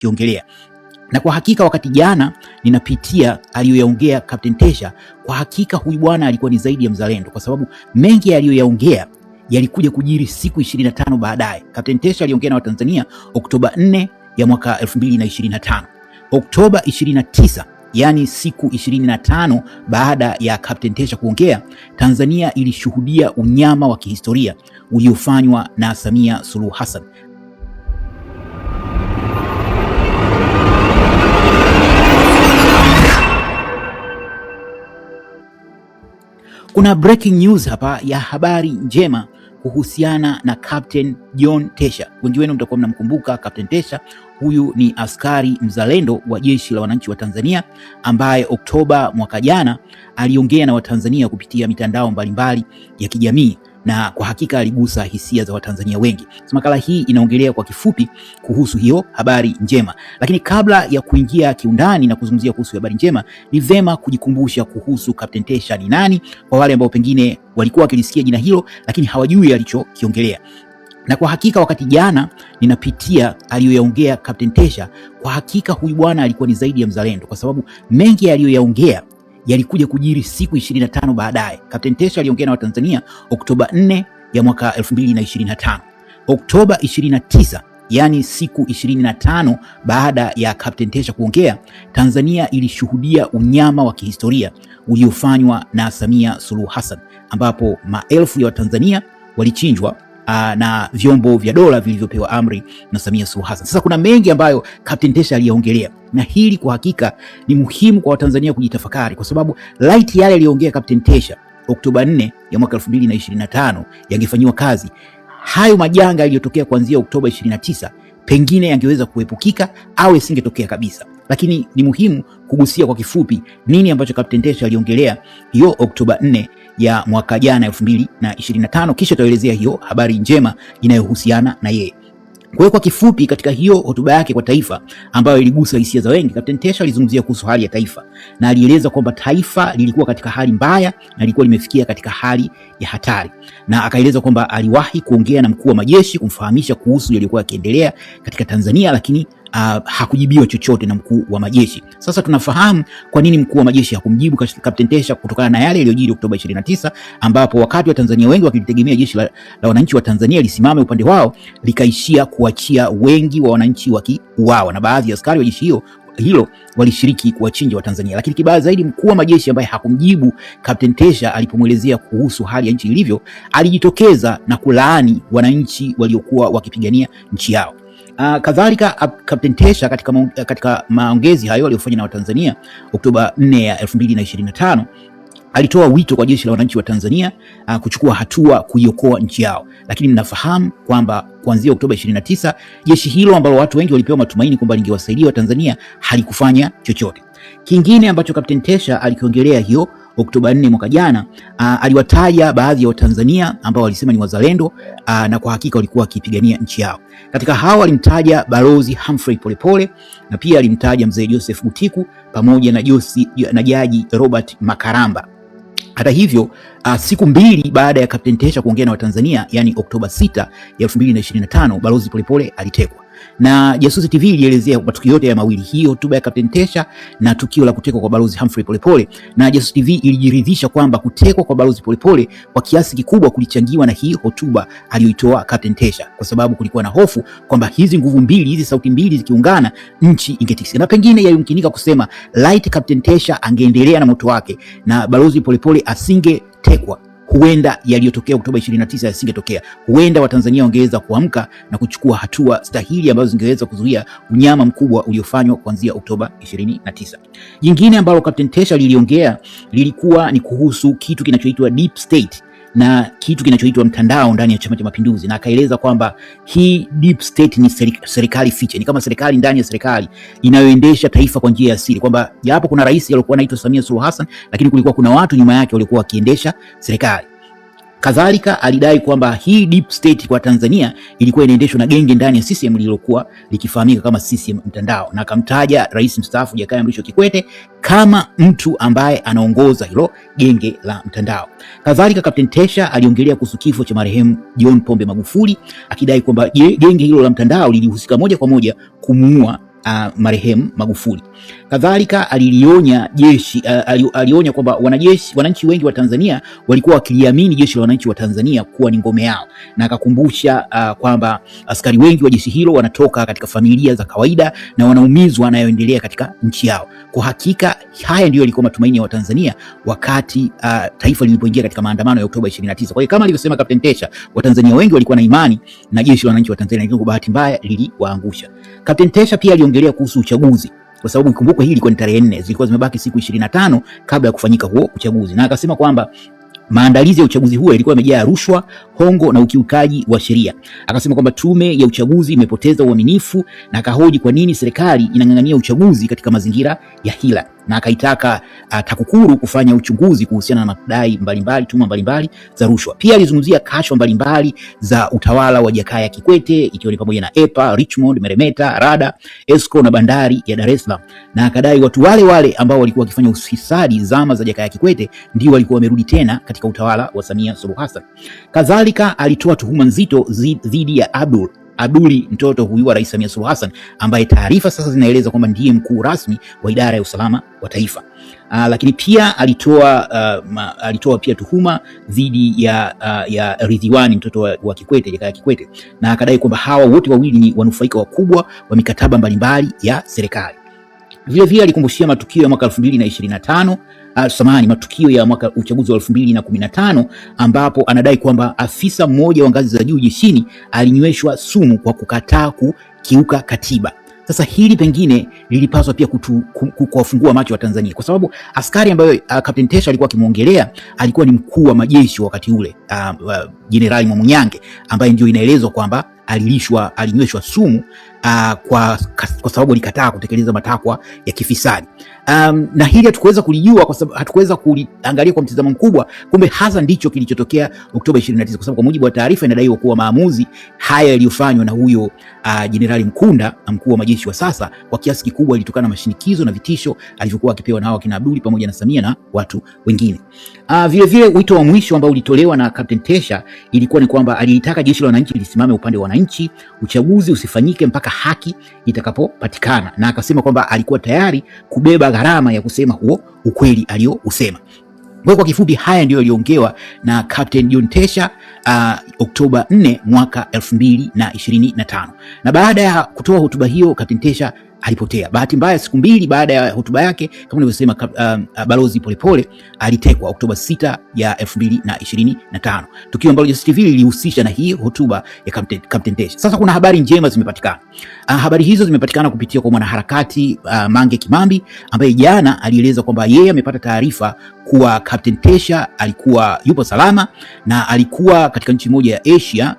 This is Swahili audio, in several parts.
alichokiongelea. Na kwa hakika wakati jana ninapitia aliyoyaongea Captain Tesha, kwa hakika huyu bwana alikuwa ni zaidi ya mzalendo, kwa sababu mengi aliyoyaongea yalikuja kujiri siku 25 baadaye. Captain Tesha aliongea na Watanzania Oktoba 4 ya mwaka 2025. Oktoba 29, yani siku 25 baada ya Captain Tesha kuongea, Tanzania ilishuhudia unyama wa kihistoria uliofanywa na Samia Suluhu Hassan. Kuna breaking news hapa ya habari njema kuhusiana na Captain John Tesha. Wengi wenu mtakuwa mnamkumbuka Captain Tesha. Huyu ni askari mzalendo wa Jeshi la Wananchi wa Tanzania ambaye Oktoba mwaka jana aliongea na Watanzania kupitia mitandao mbalimbali ya kijamii, na kwa hakika aligusa hisia za Watanzania wengi. Makala hii inaongelea kwa kifupi kuhusu hiyo habari njema, lakini kabla ya kuingia kiundani na kuzungumzia kuhusu habari njema, ni vema kujikumbusha kuhusu Captain Tesha ni nani, kwa wale ambao pengine walikuwa wakilisikia jina hilo lakini hawajui alichokiongelea. Na kwa hakika wakati jana ninapitia aliyoyaongea Captain Tesha, kwa hakika huyu bwana alikuwa ni zaidi ya mzalendo, kwa sababu mengi aliyoyaongea yalikuja kujiri siku 25 baadaye. Captain Tesha aliongea na Watanzania Oktoba 4 ya mwaka 2025. Oktoba 29, yani siku 25 baada ya Captain Tesha kuongea, Tanzania ilishuhudia unyama wa kihistoria uliofanywa na Samia Suluhu Hassan, ambapo maelfu ya Watanzania walichinjwa na vyombo vya dola vilivyopewa amri na Samia Suluhu Hassan. Sasa kuna mengi ambayo Captain Tesha aliyaongelea, na hili kwa hakika ni muhimu kwa Watanzania kujitafakari, kwa sababu light yale aliyoongea Captain Tesha Oktoba 4 ya mwaka 2025 yangefanyiwa kazi, hayo majanga yaliyotokea kuanzia Oktoba 29 pengine yangeweza kuepukika au yasingetokea kabisa. Lakini ni muhimu kugusia kwa kifupi nini ambacho Captain Tesha aliongelea hiyo Oktoba 4 ya mwaka jana 2025, kisha tutaelezea hiyo habari njema inayohusiana na yeye. Kwa hiyo kwa kifupi, katika hiyo hotuba yake kwa taifa ambayo iligusa hisia za wengi, Captain Tesha alizungumzia kuhusu hali ya taifa, na alieleza kwamba taifa lilikuwa katika hali mbaya na lilikuwa limefikia katika hali ya hatari, na akaeleza kwamba aliwahi kuongea na mkuu wa majeshi kumfahamisha kuhusu yaliyokuwa yakiendelea katika Tanzania, lakini hakujibiwa chochote na mkuu wa majeshi. Sasa tunafahamu kwa nini mkuu wa majeshi hakumjibu Captain Tesha, kutokana na yale yaliyojiri Oktoba 29, ambapo wakati wa Tanzania wengi wakitegemea Jeshi la Wananchi wa Tanzania lisimame upande wao, likaishia kuachia wengi wa wananchi wakiuawa, na baadhi ya askari wa jeshi hilo walishiriki kuwachinja wa Tanzania. Lakini kibaya zaidi, mkuu wa majeshi ambaye hakumjibu Captain Tesha alipomwelezea kuhusu hali ya nchi ilivyo, alijitokeza na kulaani wananchi waliokuwa wakipigania nchi yao. Kadhalika Captain Tesha katika maongezi hayo aliyofanya na Watanzania Oktoba 4 ya 2025 alitoa wito kwa Jeshi la Wananchi wa Tanzania kuchukua hatua kuiokoa nchi yao. Lakini mnafahamu kwamba kuanzia Oktoba 29 jeshi hilo ambalo watu wengi walipewa matumaini kwamba lingewasaidia Watanzania halikufanya chochote. Kingine ambacho Captain Tesha alikiongelea hiyo Oktoba 4 mwaka jana, aliwataja baadhi ya Watanzania ambao walisema ni wazalendo na kwa hakika walikuwa wakipigania nchi yao. Katika hao alimtaja Balozi Humphrey Polepole, na pia alimtaja Mzee Joseph Butiku pamoja na Jaji Robert Makaramba. Hata hivyo, siku mbili baada ya Captain Tesha kuongea na Watanzania, yani Oktoba 6 ya 2025, Balozi Polepole alitekwa. Na Jasusi TV ilielezea matukio yote ya mawili, hii hotuba ya Captain Tesha na tukio la kutekwa kwa Balozi Humphrey Polepole. Na Jasusi TV ilijiridhisha kwamba kutekwa kwa Balozi Polepole kwa kiasi kikubwa kulichangiwa na hii hotuba aliyoitoa Captain Tesha, kwa sababu kulikuwa na hofu kwamba hizi nguvu mbili, hizi sauti mbili zikiungana, nchi ingetikisika. Na pengine yayumkinika kusema light Captain Tesha angeendelea na moto wake na Balozi Polepole asingetekwa, huenda yaliyotokea Oktoba 29 yasingetokea. Huenda Watanzania wangeweza kuamka na kuchukua hatua stahili ambazo zingeweza kuzuia unyama mkubwa uliofanywa kuanzia Oktoba 29. Jingine ambalo Captain Tesha liliongea lilikuwa ni kuhusu kitu kinachoitwa deep state na kitu kinachoitwa mtandao ndani ya Chama cha Mapinduzi, na akaeleza kwamba hii deep state ni serikali fiche, ni kama serikali ndani ya serikali inayoendesha taifa kwa njia ya siri, kwamba japo kuna rais aliyekuwa anaitwa Samia Suluhu Hassan, lakini kulikuwa kuna watu nyuma yake waliokuwa wakiendesha serikali. Kadhalika alidai kwamba hii deep state kwa Tanzania ilikuwa inaendeshwa na genge ndani ya CCM lililokuwa likifahamika kama CCM mtandao, na akamtaja Rais mstaafu Jakaya Mrisho Kikwete kama mtu ambaye anaongoza hilo genge la mtandao. Kadhalika Captain Tesha aliongelea kuhusu kifo cha marehemu John Pombe Magufuli, akidai kwamba genge hilo la mtandao lilihusika moja kwa moja kumuua marehemu Magufuli. Kadhalika alilionya jeshi, alionya kwamba wananchi wengi wa Tanzania walikuwa wakiliamini jeshi la wananchi wa Tanzania kuwa ni ngome yao, na akakumbusha kwamba askari wengi wa jeshi hilo wanatoka katika familia za kawaida na wanaumizwa yanayoendelea katika nchi yao. Kwa hakika haya ndiyo yalikuwa matumaini ya Watanzania wakati taifa lilipoingia katika maandamano ya Oktoba 29. Kwa hiyo kama alivyosema Captain Tesha, Watanzania wengi walikuwa na imani na jeshi la wananchi wa Tanzania, lakini kwa bahati mbaya liliwaangusha. Captain Tesha pia aliongelea kuhusu uchaguzi, kwa sababu ikumbukwe hii ilikuwa ni tarehe 4, zilikuwa zimebaki siku 25 kabla ya kufanyika huo uchaguzi, na akasema kwamba maandalizi ya uchaguzi huo yalikuwa yamejaa rushwa, hongo na ukiukaji wa sheria. Akasema kwamba tume ya uchaguzi imepoteza uaminifu, na akahoji kwa nini serikali inang'ang'ania uchaguzi katika mazingira ya hila, na akaitaka TAKUKURU kufanya uchunguzi kuhusiana na madai mbalimbali, tuma mbalimbali za rushwa. Pia alizungumzia kashfa mbalimbali za utawala wa Jakaya Kikwete, ikiwa ni pamoja na EPA, Richmond, Meremeta, Rada, Esco na bandari ya Dar es Salaam, na akadai watu wale ambao walikuwa wakifanya ufisadi zama za Jakaya Kikwete ndio walikuwa wamerudi tena katika utawala wa Samia Suluhu Hassan. Kadhalika alitoa tuhuma nzito dhidi ya Abduli, mtoto huyu wa Rais Samia Suluhu Hassan, ambaye taarifa sasa zinaeleza kwamba ndiye mkuu rasmi wa idara ya usalama wa taifa. Lakini pia alitoa pia tuhuma dhidi ya Ridhiwani, mtoto wa Kikwete, Jakaya Kikwete, na akadai kwamba hawa wote wawili ni wanufaika wakubwa wa mikataba mbalimbali ya serikali. Vile vile alikumbushia matukio ya mwaka 2025, matukio ya mwaka uchaguzi wa 2015, ambapo anadai kwamba afisa mmoja wa ngazi za juu jeshini alinyweshwa sumu kwa kukataa kukiuka katiba. Sasa hili pengine lilipaswa pia kuwafungua macho wa Tanzania, kwa sababu askari ambayo Captain Tesha alikuwa akimuongelea alikuwa ni mkuu wa majeshi wakati ule, Jenerali Mwamunyange, ambaye ndio inaelezwa kwamba alinyweshwa sumu kwa sababu alikataa kutekeleza matakwa ya kifisadi. Na hili hatukuweza kulijua kwa sababu hatukuweza kuliangalia kwa mtazamo mkubwa, kumbe hasa ndicho kilichotokea Oktoba 29, kwa sababu kwa mujibu wa taarifa inadaiwa kuwa maamuzi haya yaliyofanywa na huyo Jenerali Mkunda, mkuu wa majeshi wa sasa, kwa kiasi kikubwa ilitokana na mashinikizo na vitisho alivyokuwa akipewa na hao kina Abduli pamoja na Samia na watu wengine. Vile vile wito wa mwisho ambao ulitolewa na Captain Tesha ilikuwa ni kwamba alilitaka jeshi la wananchi lisimame upande wa wananchi, uchaguzi usifanyike mpaka haki itakapopatikana, na akasema kwamba alikuwa tayari kubeba gharama ya kusema huo ukweli aliousema. Kwa kifupi, haya ndiyo yaliongewa na Captain John Tesha Oktoba 4 mwaka 2025. Na baada ya kutoa hotuba hiyo, Captain Tesha alipotea. Bahati mbaya, siku mbili baada ya hotuba yake, kama nilivyosema, Balozi Polepole alitekwa Oktoba 6 ya 2025, tukio ambalo Jasusi TV lilihusisha na hii hotuba ya Captain Tesha. Sasa kuna habari njema zimepatikana. Habari hizo zimepatikana kupitia kwa mwanaharakati Mange Kimambi, ambaye jana alieleza kwamba yeye amepata taarifa kuwa Captain Tesha alikuwa yupo salama na alikuwa katika nchi moja ya Asia,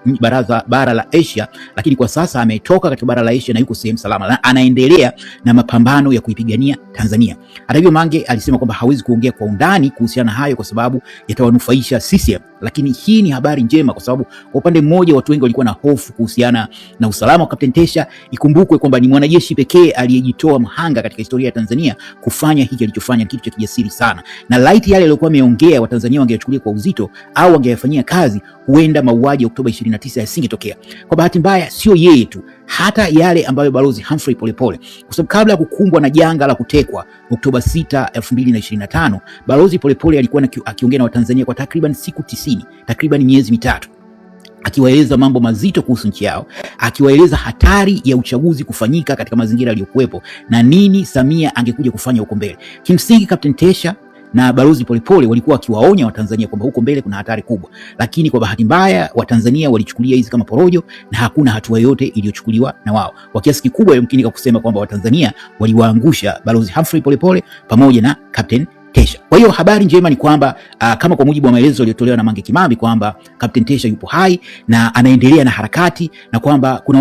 bara la Asia, lakini kwa sasa ametoka katika bara la Asia na yuko sehemu salama na anaendelea na mapambano ya kuipigania Tanzania. Hata hivyo, Mange alisema kwamba hawezi kuongea kwa undani kuhusiana na hayo kwa sababu yatawanufaisha CCM, lakini hii ni habari njema kwa sababu kwa upande mmoja watu wengi walikuwa na hofu kuhusiana na usalama wa Captain Tesha. Ikumbukwe kwamba ni mwanajeshi pekee aliyejitoa mhanga katika historia ya Tanzania kufanya hiki alichofanya, kitu cha kijasiri sana, na laiti yale aliyokuwa ameongea Watanzania wangeyachukulia kwa uzito au wangeyafanyia kazi, huenda mauaji ya Oktoba 29 yasingetokea. Kwa bahati mbaya, sio yeye tu, hata yale ambayo Balozi Humphrey Polepole, kwa sababu kabla ya kukumbwa na janga la kutekwa Oktoba 6, 2025, Balozi Polepole alikuwa akiongea na Watanzania kwa takriban siku 90, takriban miezi mitatu, akiwaeleza mambo mazito kuhusu nchi yao, akiwaeleza hatari ya uchaguzi kufanyika katika mazingira yaliyokuwepo na nini Samia angekuja kufanya huko mbele. Kimsingi Captain Tesha na Balozi Polepole walikuwa wakiwaonya Watanzania kwamba huko mbele kuna hatari kubwa, lakini kwa bahati mbaya Watanzania walichukulia hizi kama porojo na hakuna hatua yoyote iliyochukuliwa na wao. Kwa kiasi kikubwa yumkinika kusema kwamba Watanzania waliwaangusha Balozi Humphrey Polepole pamoja na Captain Tesha. Kwa hiyo habari njema ni kwamba kama kwa mujibu wa maelezo yaliyotolewa na Mange Kimambi kwamba Captain Tesha yupo hai na anaendelea na harakati, na kwamba kwa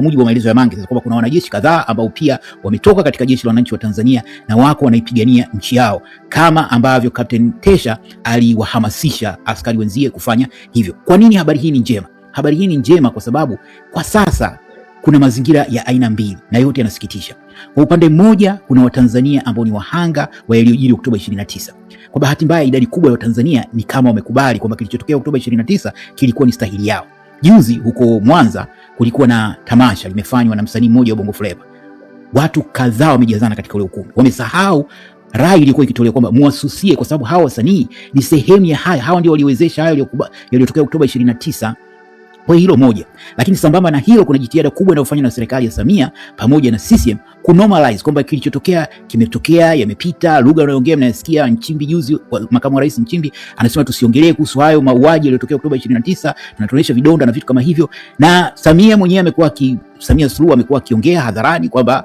mujibu wa maelezo ya Mange kwamba kuna wanajeshi kadhaa ambao pia wametoka katika jeshi la wananchi wa Tanzania na wako wanaipigania nchi yao kama ambavyo Captain Tesha aliwahamasisha askari wenzie kufanya hivyo. Kwa nini habari hii ni njema? Habari hii ni njema kwa sababu kwa sasa kuna mazingira ya aina mbili na yote yanasikitisha. Kwa upande mmoja kuna Watanzania ambao ni wahanga wa yaliyojiri Oktoba 29. Kwa bahati mbaya idadi kubwa ya Watanzania ni kama wamekubali kwamba kilichotokea Oktoba 29 kilikuwa ni stahili yao. Juzi huko Mwanza kulikuwa na tamasha limefanywa na msanii mmoja wa Bongo Flava. watu kadhaa wamejazana katika ule ukumbi, wamesahau rai ilikuwa ikitolewa kwamba muwasusie, kwa sababu hawa wasanii ni sehemu ya haya, hawa ndio waliwezesha hayo yaliyotokea Oktoba 29. Kwa hilo moja, lakini sambamba na hilo kuna jitihada kubwa inayofanywa na serikali ya Samia pamoja na CCM kunormalize kwamba kilichotokea kimetokea, yamepita. Lugha unayoongea mnasikia. Nchimbi juzi, makamu wa rais Nchimbi anasema tusiongelee kuhusu hayo mauaji yaliyotokea Oktoba 29, tunatonesha vidonda na vitu kama hivyo. Na Samia mwenyewe Samia Suluhu amekuwa akiongea hadharani kwamba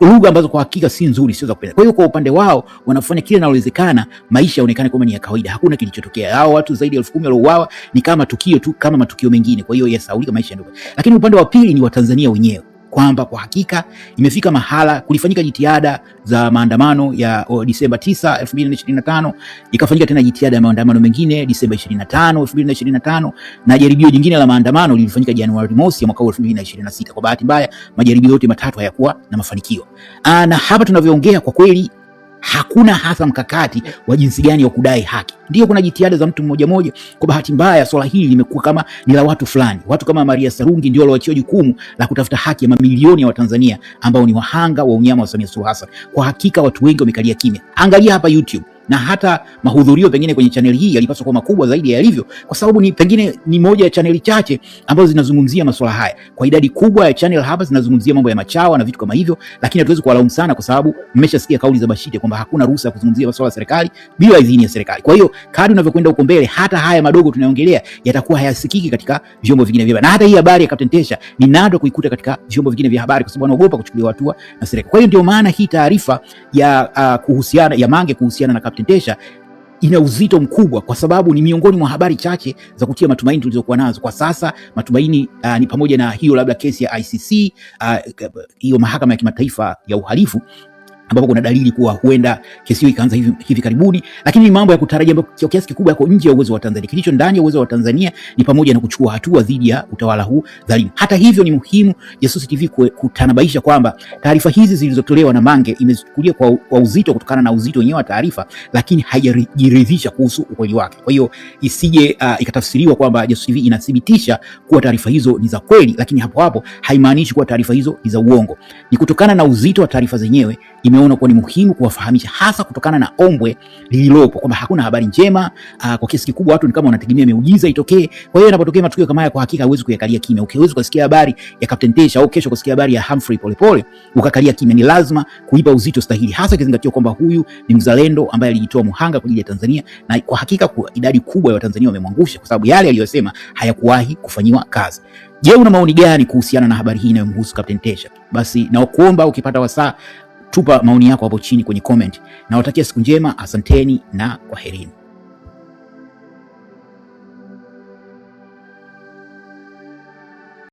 lugha ambazo kwa hakika si nzuri, sio za kupenda. Kwa hiyo kwa upande wao wanafanya kile linalowezekana maisha yaonekane kama ni ya kawaida, hakuna kilichotokea. Hao watu zaidi ya 10,000 waliouawa ni kama tukio tu kama matukio mengine, kwa hiyo yasahaulika maisha ndio. Lakini upande wa pili ni Watanzania wenyewe, kwamba kwa hakika imefika mahala kulifanyika jitihada za maandamano ya Disemba 9, 2025, ikafanyika tena jitihada ya maandamano mengine Disemba 25, 2025, na jaribio jingine la maandamano lilifanyika Januari mosi ya mwaka 2026. Kwa bahati mbaya majaribio yote matatu hayakuwa na mafanikio. Na hapa tunavyoongea kwa kweli hakuna hasa mkakati wa jinsi gani wa kudai haki. Ndio kuna jitihada za mtu mmoja mmoja. Kwa bahati mbaya swala hili limekuwa kama ni la watu fulani. Watu kama Maria Sarungi ndio walioachiwa jukumu la kutafuta haki ya mamilioni ya Watanzania ambao ni wahanga wa unyama wa Samia Suluhu Hassan. Kwa hakika watu wengi wamekalia kimya. Angalia hapa YouTube, na hata mahudhurio pengine kwenye channel hii yalipaswa kuwa makubwa zaidi ya yalivyo, kwa sababu pengine ni moja ya channel chache ambazo zinazungumzia masuala haya. Kwa idadi kubwa ya channel hapa zinazungumzia mambo ya machawa na vitu kama hivyo, lakini hatuwezi kuwalaumu sana, kwa sababu mmeshasikia kauli za Bashite kwamba hakuna ruhusa ya kuzungumzia masuala ya serikali bila idhini ya serikali. Kwa hiyo kadri unavyokwenda huko mbele, hata haya madogo tunayoongelea yatakuwa hayasikiki katika vyombo vingine vya habari. Na hata hii habari ya Captain Tesha ni nadra kuikuta katika vyombo vingine vya habari, kwa sababu wanaogopa kuchukuliwa hatua na serikali. Kwa hiyo ndio maana hii taarifa ya kuhusiana ya Mange kuhusiana na Captain Tesha ina uzito mkubwa, kwa sababu ni miongoni mwa habari chache za kutia matumaini tulizokuwa nazo kwa sasa. Matumaini ni pamoja na hiyo labda kesi ya ICC, hiyo mahakama ya kimataifa ya uhalifu, ambapo kuna dalili kuwa huenda kesi hiyo ikaanza hivi karibuni, lakini ni mambo ya kutarajia ambayo kwa kiasi kikubwa yako nje ya uwezo wa Tanzania. Kilicho ndani ya uwezo wa Tanzania ni pamoja na kuchukua hatua dhidi ya utawala huu dhalimu. Hata hivyo, ni muhimu Jasusi TV kutanabaisha kwamba taarifa hizi zilizotolewa na Mange imechukuliwa kwa uzito kutokana na uzito wenyewe wa taarifa, lakini haijajiridhisha kuhusu ukweli wake. Kwa hiyo isije ikatafsiriwa kwamba Jasusi TV inathibitisha kuwa taarifa hizo ni za kweli, lakini hapo hapo haimaanishi kuwa taarifa hizo ni za uongo. Ni kutokana na uzito wa taarifa zenyewe imeona kuwa ni muhimu kuwafahamisha, hasa kutokana na ombwe lililopo kwamba hakuna habari njema. Kwa kiasi kikubwa watu ni kama wanategemea miujiza itokee. Kwa hiyo inapotokea matukio kama haya, kwa hakika huwezi kuyakalia kimya. Ukiweza kusikia habari ya Captain Tesha au kesho kusikia habari ya Humphrey Polepole ukakalia kimya, ni lazima kuipa uzito stahili, hasa kizingatia kwamba huyu ni mzalendo ambaye alijitoa muhanga kwa ajili ya Tanzania, na kwa hakika idadi kubwa ya Watanzania wamemwangusha kwa sababu yale aliyosema hayakuwahi kufanyiwa kazi. Je, una maoni gani kuhusiana na habari hii inayomhusu Captain Tesha? Basi nakuomba ukipata wasaa tupa maoni yako hapo chini kwenye comment. Nawatakia siku njema, asanteni na kwaherini.